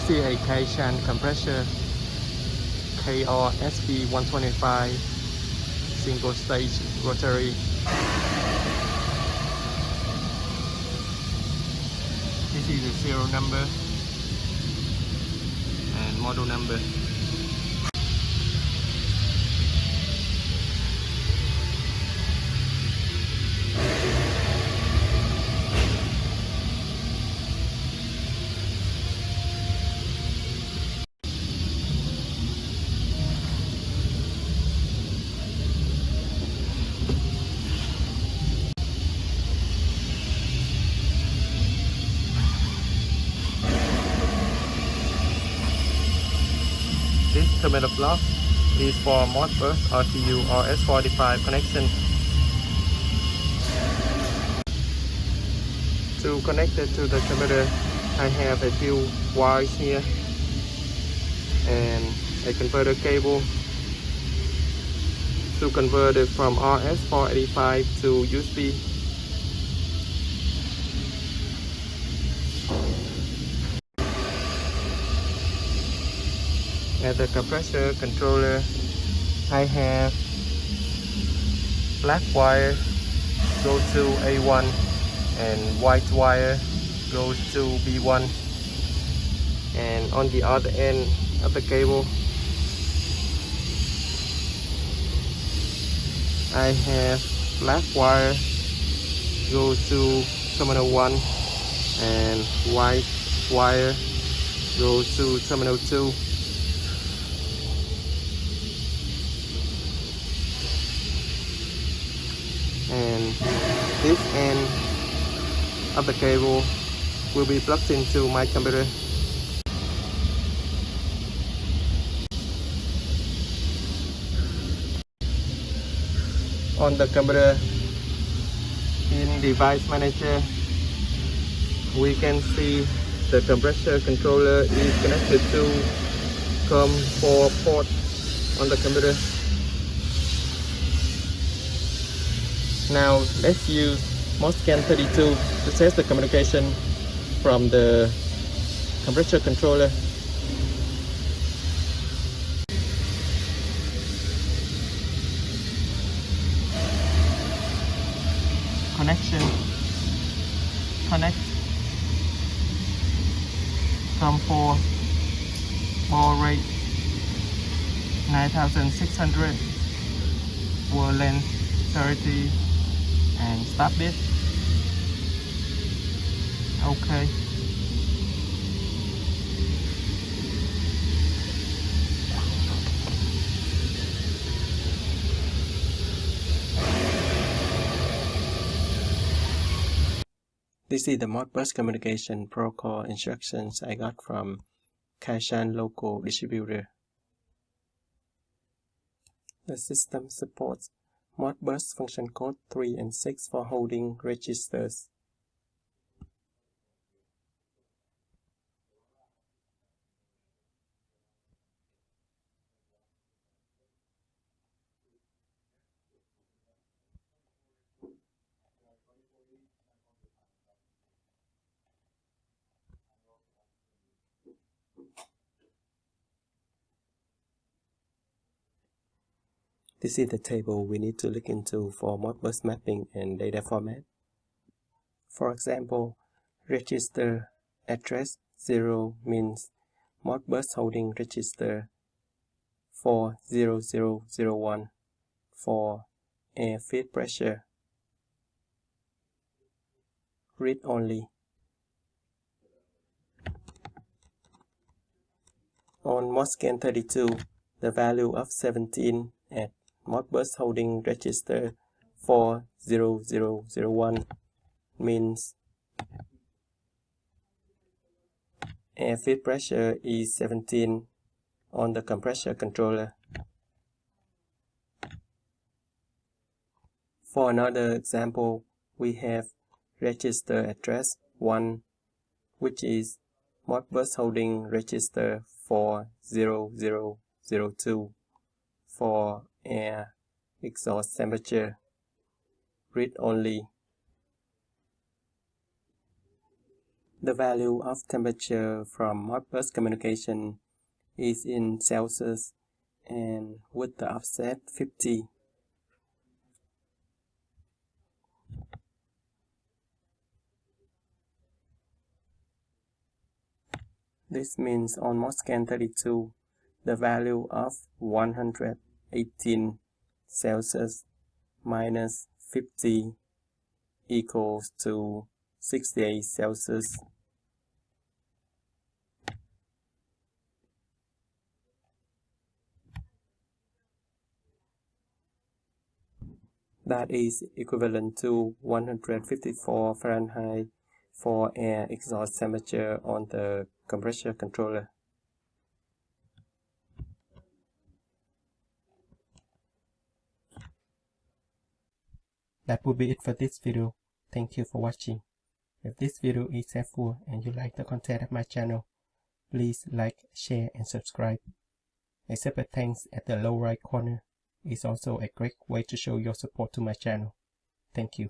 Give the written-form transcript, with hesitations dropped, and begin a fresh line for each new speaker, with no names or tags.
This is a KAISHAN compressor, KRSP125, single stage rotary. This is the serial number and model number. This terminal block is for Modbus RTU RS-485 connection. To connect it to the terminal, I have a few wires here and a converter cable to convert it from RS-485 to USB. At the compressor controller, I have black wire goes to A1 and white wire goes to B1, and on the other end of the cable I have black wire goes to terminal 1 and white wire goes to terminal 2. And this end of the cable will be plugged into my computer. On the computer, in Device Manager, we can see the compressor controller is connected to COM4 port on the computer. Now let's use ModScan32 to test the communication from the compressor controller. Connection. Connect. COM4 ball rate 9600, word length 30, and stop it. Okay. This is the Modbus communication protocol instructions I got from KAISHAN local distributor. The system supports Modbus function code 3 and 6 for holding registers. This is the table we need to look into for Modbus mapping and data format. For example, register address 0 means Modbus holding register 40001 for air feed pressure. Read only. On ModScan32, the value of 17 at Modbus holding register 40001 means air feed pressure is 17 on the compressor controller. For another example, we have register address 1, which is Modbus holding register 40002 for air exhaust temperature. Read only. The value of temperature from Modbus communication is in Celsius and with the offset 50. This means on Modscan 32, the value of 118 Celsius minus 50 equals to 68 Celsius. That is equivalent to 154 Fahrenheit for air exhaust temperature on the compressor controller. That would be it for this video. Thank you for watching. If this video is helpful and you like the content of my channel, please like, share, and subscribe. A separate thanks at the lower right corner is also a great way to show your support to my channel. Thank you.